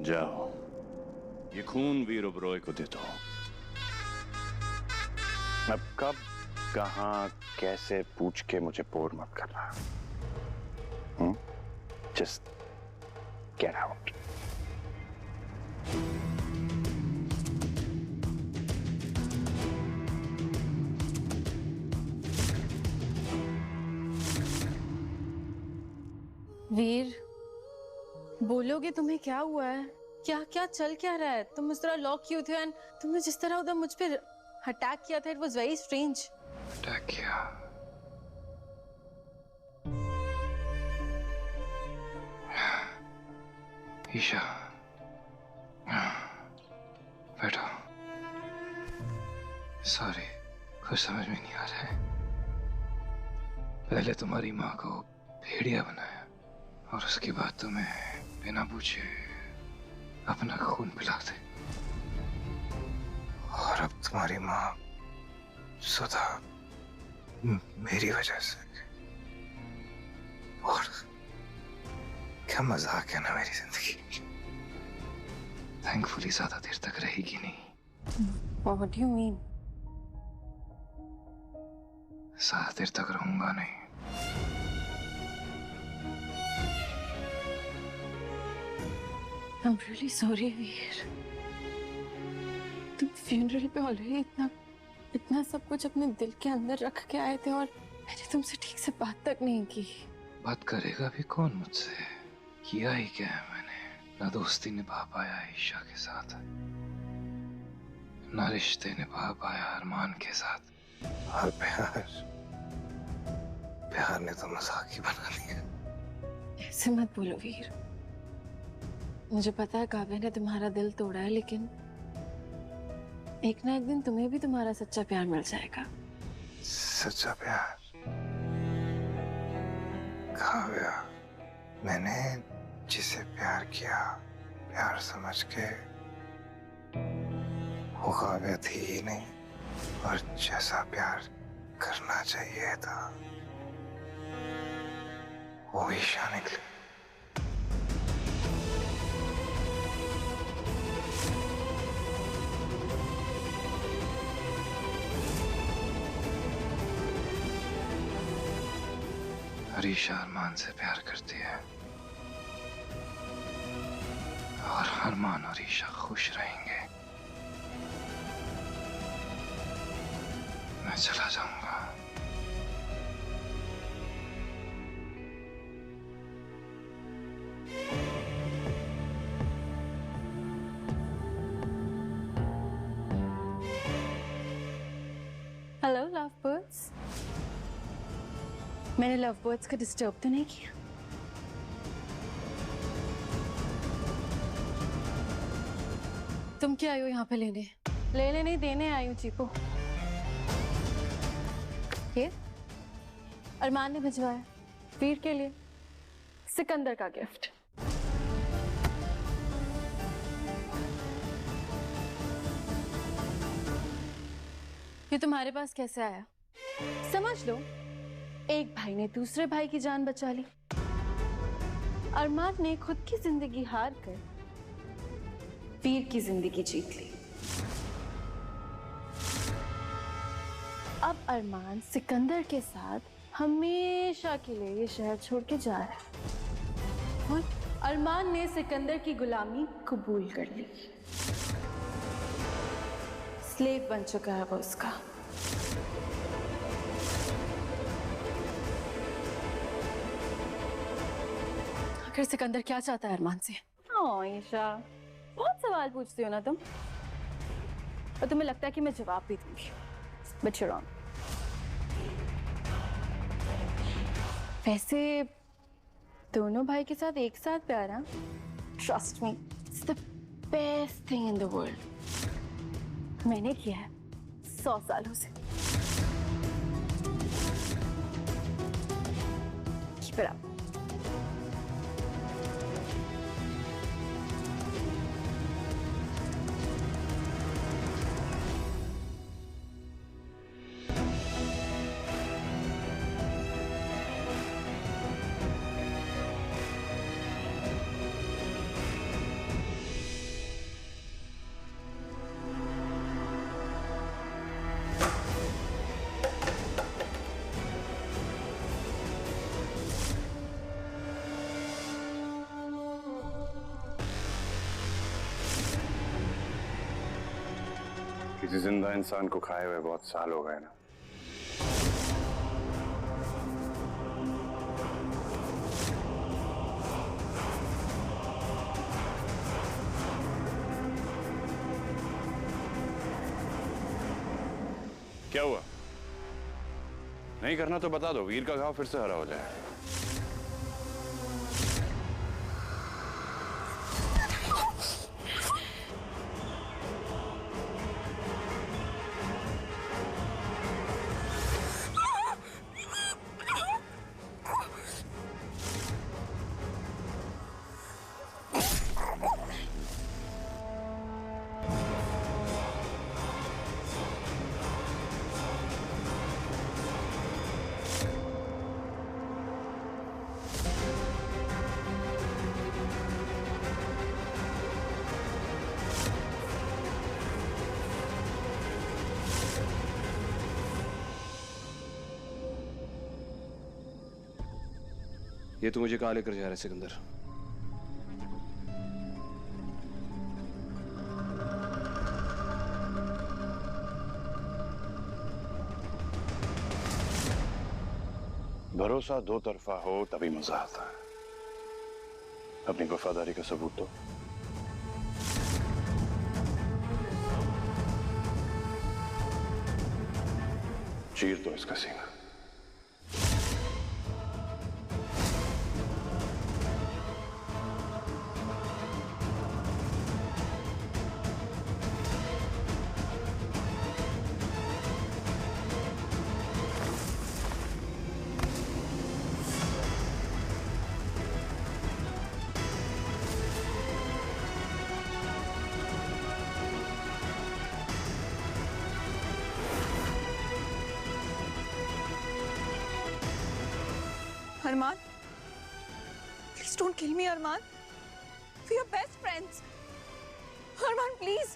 जाओ, ये खून वीर ओबरॉय को दे दो। अब कब, कहां, कैसे पूछ के मुझे बोर मत करना। Just get out. वीर, बोलोगे तुम्हें क्या हुआ है? क्या क्या चल क्या रहा है? तुम इस तरह लॉक क्यों थे? एंड तुमने जिस तरह उधर मुझ पे अटैक किया था, it was very strange. Attack किया? ईशा, बैठो। सॉरी, कुछ समझ में नहीं आ रहा है। पहले तुम्हारी माँ को भेड़िया बनाया और उसके बाद तुम्हें बिना पूछे अपना खून पिलाते, और अब तुम्हारी माँ सुधा मेरी वजह से। और क्या मजाक है ना मेरी जिंदगी। थैंकफुली ज्यादा देर तक रहेगी नहीं। What do you mean? ज्यादा देर तक रहूंगा नहीं। I'm really sorry, वीर। तुम फ्यूनरल पे ऑलरेडी इतना सब कुछ अपने दिल के अंदर रख के आए थे और मैंने तुमसे ठीक से बात तक नहीं की। बात करेगा भी कौन मुझसे? किया ही क्या है मैंने? ना दोस्ती निभा पाया ईशा के साथ, ना रिश्ते निभा पाया अरमान के साथ, और प्यार ने तो मजाक ही बना दिया। ऐसे मत बोलो वीर। मुझे पता है काव्या ने तुम्हारा दिल तोड़ा है, लेकिन एक ना एक दिन तुम्हें भी तुम्हारा सच्चा प्यार मिल जाएगा। सच्चा प्यार? काव्या, मैंने जिसे प्यार किया, प्यार समझ के, वो काव्या थी ही नहीं, और जैसा प्यार करना चाहिए था वो ईशा निकली। ईशा अरमान से प्यार करती है, और अरमान और ईशा खुश रहेंगे। मैं चला जाऊंगा। Hello love birds. मैंने लव बर्ड्स को डिस्टर्ब तो नहीं किया? तुम क्या आए हो यहाँ पे लेने नहीं देने आई हूँ चीपू। ये अरमान ने भिजवाया वीर के लिए सिकंदर का गिफ्ट। ये तुम्हारे पास कैसे आया? समझ लो, एक भाई ने दूसरे भाई की जान बचा ली। अरमान ने खुद की जिंदगी हार कर वीर की जिंदगी जीत ली। अब अरमान सिकंदर के साथ हमेशा के लिए ये शहर छोड़ के जा रहा है, और अरमान ने सिकंदर की गुलामी कबूल कर ली। स्लेव बन चुका है वो उसका। आखिर सिकंदर क्या चाहता है अरमान से? ईशा, बहुत सवाल पूछती हो ना तुम, और तुम्हें लगता है कि मैं जवाब भी दूंगी, बट यू रॉन्ग। वैसे दोनों भाई के साथ एक साथ प्यार है, trust me, it's the best thing in the world. मैंने किया है 100 सालों से। Keep it up. किसी जिंदा इंसान को खाए हुए बहुत साल हो गए ना। क्या हुआ? नहीं करना तो बता दो, वीर का घाव फिर से हरा हो जाए। ये तू मुझे कहाँ लेकर जा रहा है सिकंदर? भरोसा दो तरफा हो तभी मजा आता है। अपनी वफादारी का सबूत दो। चीर दो इसका सीना। Arman, please don't kill me, Arman. We are best friends. Arman, please.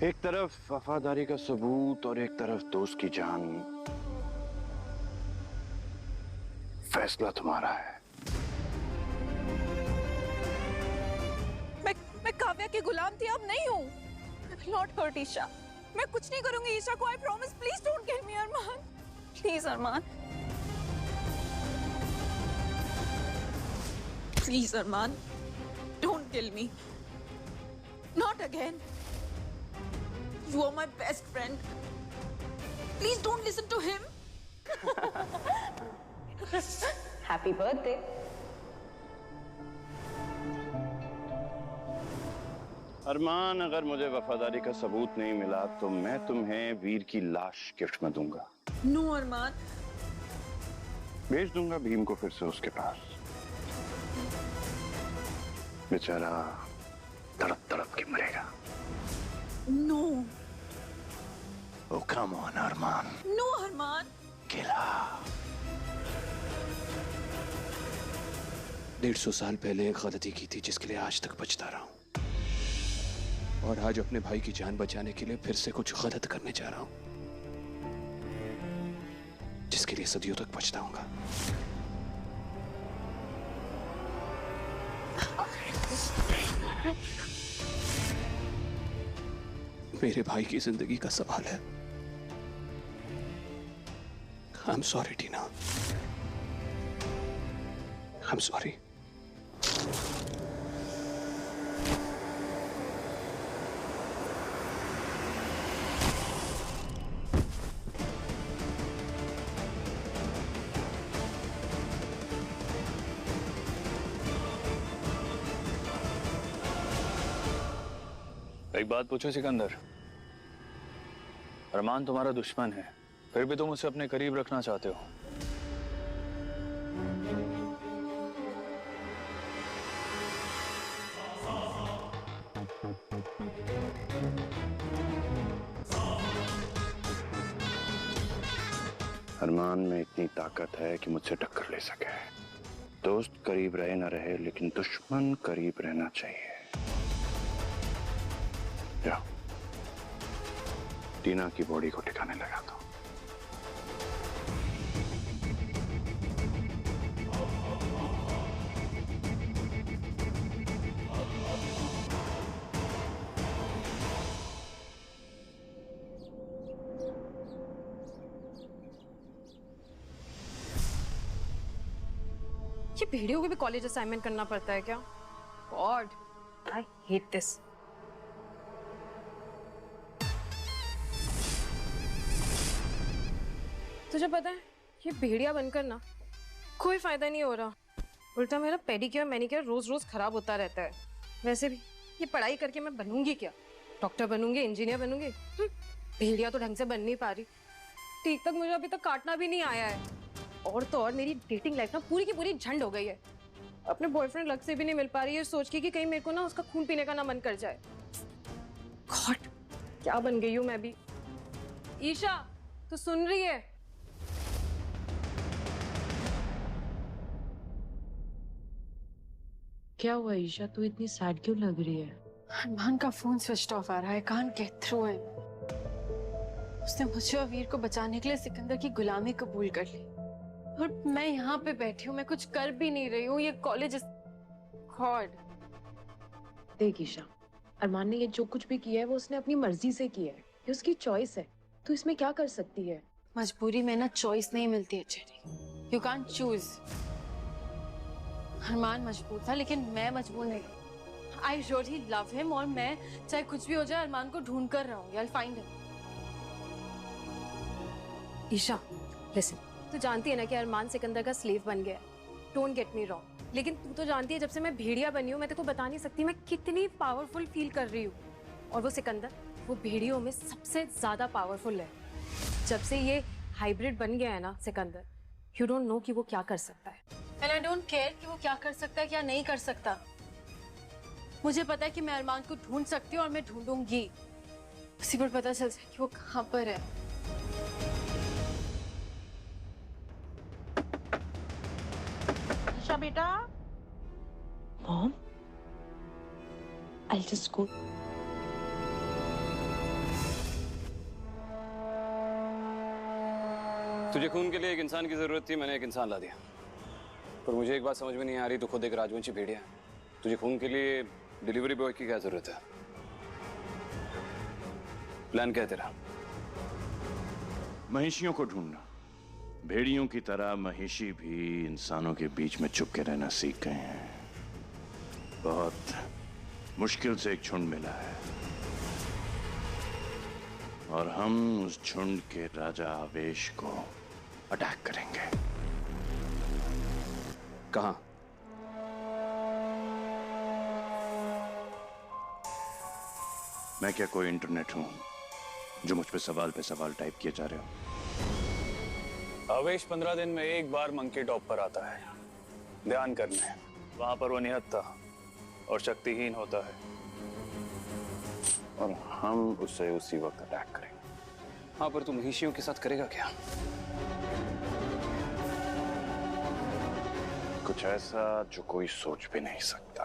एक तरफ वफादारी का सबूत और एक तरफ दोस्त की जान। फैसला तुम्हारा है। मैं काव्या की गुलाम थी, अब नहीं हूँ। I will not hurt Isha. मैं कुछ नहीं करूंगी ईशा को, I promise. Please don't kill me, Arman. Please, Arman. Please, Arman. Don't kill me. Not again. You are my best friend. Please don't listen to him. Happy birthday. अरमान, अगर मुझे वफादारी का सबूत नहीं मिला तो मैं तुम्हें वीर की लाश गिफ्ट में दूंगा। No, Arman. भेज दूंगा भीम को फिर से उसके पास। बेचारा तड़प तड़प के मरेगा। No. Oh, come on, Armaan. No, Arman. किला। 150 साल पहले एक गलती की थी जिसके लिए आज तक पछता रहा हूं, और आज अपने भाई की जान बचाने के लिए फिर से कुछ गलत करने जा रहा हूं, जिसके लिए सदियों तक पछताऊंगा। मेरे भाई की जिंदगी का सवाल है। I'm sorry, Tina. I'm sorry। एक बात पूछो सिकंदर, अरमान तुम्हारा दुश्मन है, फिर भी तुम उसे अपने करीब रखना चाहते हो। अरमान में इतनी ताकत है कि मुझसे टक्कर ले सके। दोस्त करीब रहे ना रहे, लेकिन दुश्मन करीब रहना चाहिए। जाओ, टीना की बॉडी को ठिकाने लगा दो। भेड़ियों को भी कॉलेज असाइनमेंट करना पड़ता है क्या? God, I hate this. तुझे पता है ये भेड़िया बनकर ना कोई फायदा नहीं हो रहा, उल्टा मेरा पेडिक्योर मैनिक्योर रोज रोज खराब होता रहता है। वैसे भी ये पढ़ाई करके मैं बनूंगी क्या? Doctor बनूंगी, engineer बनूंगी? भेड़िया तो ढंग से बन नहीं पा रही। ठीक तक मुझे अभी तक काटना भी नहीं आया है, और तो और मेरी डेटिंग लाइफ ना पूरी की पूरी झंड हो गई है। अपने बॉयफ्रेंड लग से भी नहीं मिल पा रही है, सोच के कि कहीं मेरे को ना उसका खून पीने का ना मन कर जाए। गॉड, क्या बन गई हूँ मैं भी। ईशा, तू सुन रही है? क्या हुआ ईशा, तू इतनी सैड क्यों लग रही है? अरमान का फोन स्विच ऑफ आ रहा है, कांट गेट थ्रू हिम। उसने मुझे और वीर को बचाने के लिए सिकंदर की गुलामी कबूल कर ली, और मैं यहाँ पे बैठी हूँ, मैं कुछ कर भी नहीं रही हूँ। ये कॉलेज गॉड। देख ईशा, अरमान ने ये जो कुछ भी किया है वो उसने अपनी मर्जी से किया है, ये उसकी चॉइस है। तू इसमें क्या कर सकती है? मजबूरी में ना चॉइस नहीं मिलती है चेरी, यू कांट चूज। अरमान मजबूर था लेकिन मैं मजबूर नहीं। आई रियली लव हिम, और मैं चाहे कुछ भी हो जाए अरमान को ढूंढ कर रहा हूँ। I will find him. Isha listen, तू जानती है ना कि अरमान सिकंदर का स्लेव बन गया है। डोंट गेट मी रॉन्ग, लेकिन तू तो जानती है जब से मैं भेड़िया बनी हूँ मैं तेरे को बता नहीं सकती मैं कितनी पावरफुल फील कर रही हूँ। और वो सिकंदर, वो भेड़ियों में सबसे ज्यादा पावरफुल है। जब से ये हाइब्रिड बन गया है ना सिकंदर, यू डोंट नो कि वो क्या कर सकता है। एंड आई डोंट केयर कि वो क्या कर सकता है क्या नहीं कर सकता। मुझे पता है कि मैं अरमान को ढूंढ सकती हूँ और मैं ढूंढूंगी। उसी पर पता चल जाए कि वो कहाँ पर है। ईशा बेटा। Mom, I'll just go. तुझे खून के लिए एक इंसान की जरूरत थी, मैंने एक इंसान ला दिया। पर मुझे एक बात समझ में नहीं आ रही, तो खुद एक राजवंशी भेड़िया है, तुझे खून के लिए डिलीवरी बॉय की क्या जरूरत है? प्लान क्या है तेरा? महिषियों को ढूंढना। भेड़ियों की तरह महिषी भी इंसानों के बीच में छुप के रहना सीख गए हैं। बहुत मुश्किल से एक झुंड मिला है, और हम उस झुंड के राजा आवेश को अटैक करेंगे। कहां? मैं क्या कोई इंटरनेट हूं जो मुझ पे सवाल टाइप किए जा रहे हो? आवेश 15 दिन में एक बार मंकी टॉप पर आता है ध्यान करने। वहां पर वो निहत्था और शक्तिहीन होता है, और हम उसे उसी वक्त अटैक करेंगे। हाँ, पर तू महिषियों के साथ करेगा क्या? कुछ ऐसा जो कोई सोच भी नहीं सकता।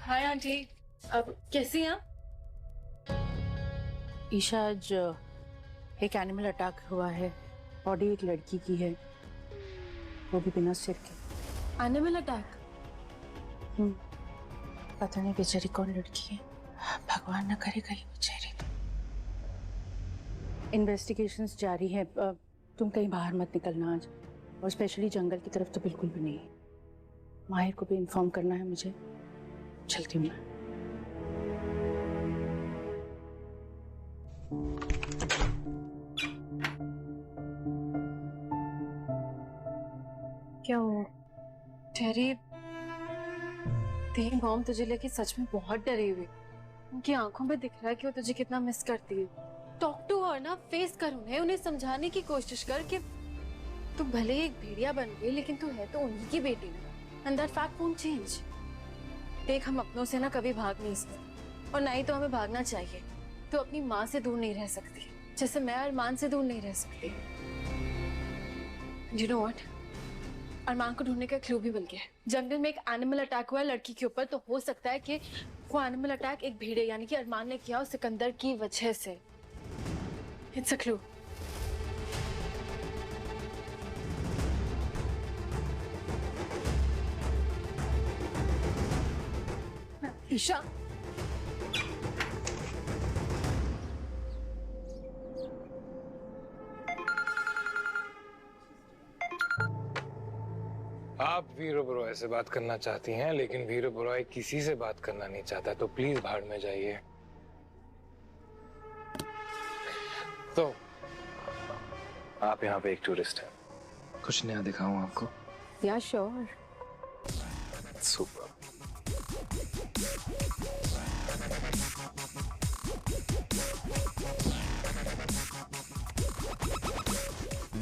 हाय आंटी, अब कैसी हैं आप? ईशा, आज एक एनिमल अटैक हुआ है। बॉडी एक लड़की की है, वो भी बिना सिर के। Animal attack? पता नहीं बेचारी कौन लड़की है, भगवान न करे कहीं बेचारी। इन्वेस्टिगेशंस जारी है। तुम कहीं बाहर मत निकलना आज, और स्पेशली जंगल की तरफ तो बिल्कुल भी नहीं। माहिर को भी इन्फॉर्म करना है मुझे। चलती हूँ मैं। क्या हुआ? टेरी, तेरी मॉम तुझे लेके सच में बहुत डरी हुई। उनकी आंखों में दिख रहा है कि वो तुझे कितना मिस करती है। टॉक टू हर ना, फेस कर उन्हें समझाने की कोशिश कर कि तू भले ही एक भेड़िया बन गई लेकिन तू है तो उन्हीं की बेटी ना, and that fact won't change. देख, हम अपनों से ना कभी भाग नहीं सकते, और ना ही तो हमें भागना चाहिए। तू अपनी माँ से दूर नहीं रह सकती, जैसे मैं अरमान से दूर नहीं रह सकती। You know what? अरमान को ढूंढने का क्लू भी मिल गया है। जंगल में एक एनिमल अटैक हुआ है लड़की के ऊपर, तो हो सकता है कि वो एनिमल अटैक एक भेड़िया यानी कि अरमान ने किया, और सिकंदर की वजह से। It's a clue. ईशा, आप वीरू बरॉय से बात करना चाहती हैं, लेकिन वीरू बरॉय किसी से बात करना नहीं चाहता, तो प्लीज भाड़ में जाइए। तो आप यहाँ पे एक टूरिस्ट हैं, कुछ नया दिखाऊं आपको? या श्योर। सुपर।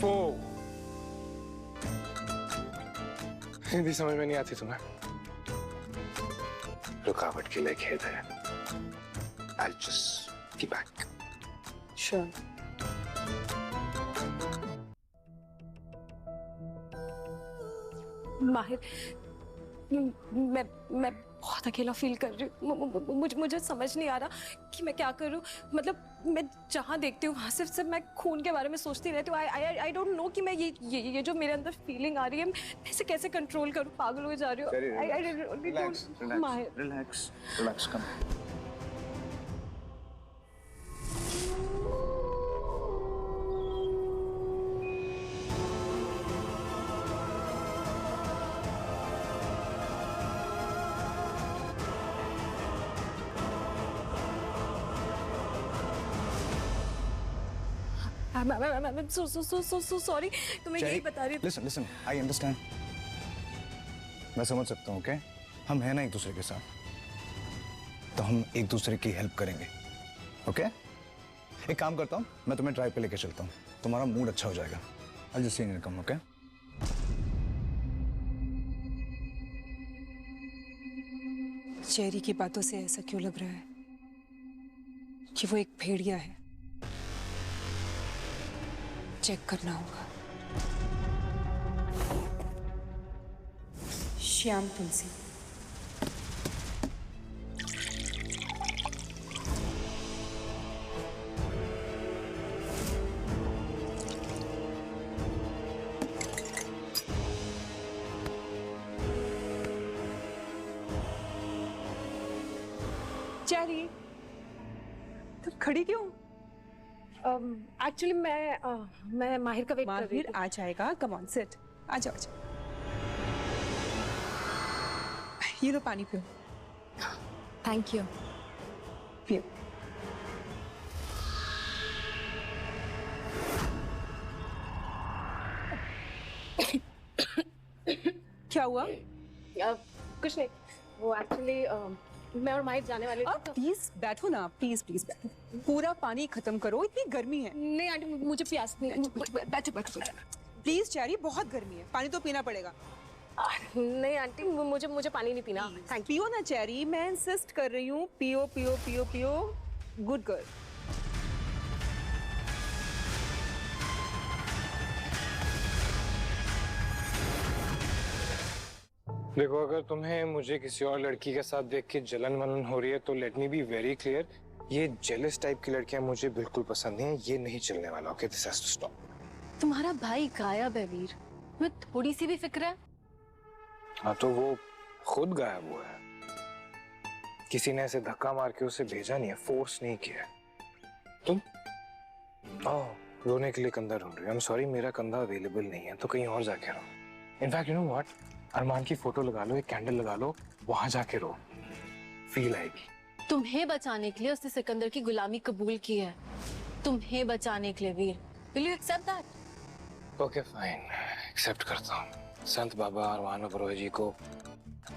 वो हिंदी समझ में नहीं आती तुम्हें? रुकावट के लिए खेद है। I'll just be back. Sure. माहिर, मैं बहुत अकेला फील कर रही हूँ। मुझे समझ नहीं आ रहा कि मैं क्या करूँ। मतलब मैं जहाँ देखती हूँ वहाँ सिर्फ मैं खून के बारे में सोचती रहती हूँ। आई डोंट नो कि मैं ये जो मेरे अंदर फीलिंग आ रही है, मैं इसे कैसे कंट्रोल करूँ। पागल हो जा रही हूँ। माहिर, relax come. I'm so sorry। तो मैं यही बता रही थी। Listen, I understand। मैं समझ सकता हूँ, ओके? हम हैं ना एक दूसरे के साथ, तो हम एक दूसरे की हेल्प करेंगे, ओके? एक काम करता हूँ, मैं तुम्हें ड्राइव पे लेके चलता हूँ, तुम्हारा मूड अच्छा हो जाएगा। I'll just see you come, okay? Cherry की बातों से ऐसा क्यों लग रहा है कि वो एक भेड़िया है? चेक करना होगा। श्याम तुलसी। चेरी, तुम खड़ी क्यों? एक्चुअली मैं माहिर का वेट कर रही माहिर आ जाएगा। Come on seat. आ जाओ। ये लो पानी पियो। Thank you. पियो। क्या हुआ? कुछ नहीं। वो एक्चुअली मैं और माहिर जाने वाले थे। प्लीज बैठो ना, प्लीज बैठो। पूरा पानी खत्म करो, इतनी गर्मी है। नहीं आंटी, मुझे प्यास नहीं। बैठो। प्लीज चेरी, बहुत गर्मी है, पानी तो पीना पड़ेगा। नहीं आंटी, मुझे पानी नहीं पीना। थैंक पियो ना चेरी, मैं इंसिस्ट कर रही हूँ। पियो। Good girl. देखो, अगर तुम्हें मुझे किसी और लड़की के साथ देख के जलन वलन हो रही है, तो let me be very clear, ये जेलस टाइप की लड़कियां मुझे बिल्कुल पसंद नहीं है। ये नहीं चलने वाला, okay? This has to stop. तुम्हारा भाई गायब है वीर, तुम्हें थोड़ी सी भी फिक्र है? हाँ, तो वो खुद गायब हुआ है। किसी ने ऐसे धक्का मार के उसे भेजा नहीं है, फोर्स नहीं किया। तुम रोने के लिए कंधा ढूंढ रही हो। आई एम सॉरी, मेरा कंधा अवेलेबल नहीं है, तो कहीं और जाके रो। इनफैक्ट यू नो व्हाट, अरमान की फोटो लगा लो, एक कैंडल लगा लो, वहां जाके रो, फील आएगी। तुम्हें बचाने के लिए उसने सिकंदर की गुलामी कबूल की है। तुम्हें बचाने के लिए Veer. Will you accept that? Okay fine, accept करता हूँ। संत बाबा अरमान बरॉय जी को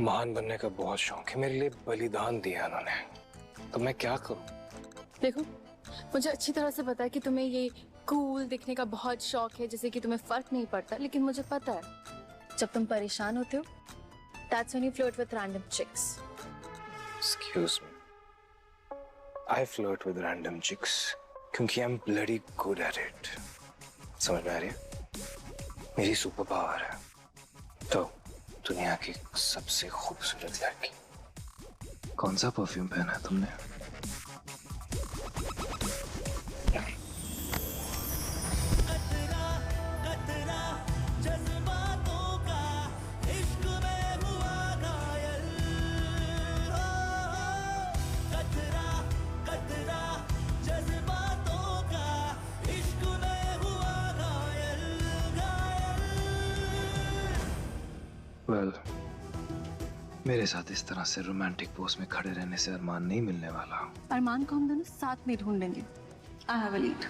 महान बनने का बहुत शौक है, मेरे लिए बलिदान दिया उन्होंने, तो मैं क्या करूँ? देखो, मुझे अच्छी तरह से पता है कि तुम्हें ये कूल दिखने का बहुत शौक है, जैसे कि तुम्हें फर्क नहीं पड़ता। लेकिन मुझे पता है जब तुम परेशान होते हो, that's when you flirt with random chicks. Excuse me. I flirt with random chicks क्योंकि I'm bloody good at it. समझ में आ रही है? मेरी सुपर पावर है। तो दुनिया की सबसे खूबसूरत लड़की। कौन सा परफ्यूम पहना है तुमने? well, मेरे साथ इस तरह से रोमांटिक पोज में खड़े रहने से अरमान नहीं मिलने वाला। अरमान को हम दोनों साथ में ढूंढ लेंगे। I have a lead.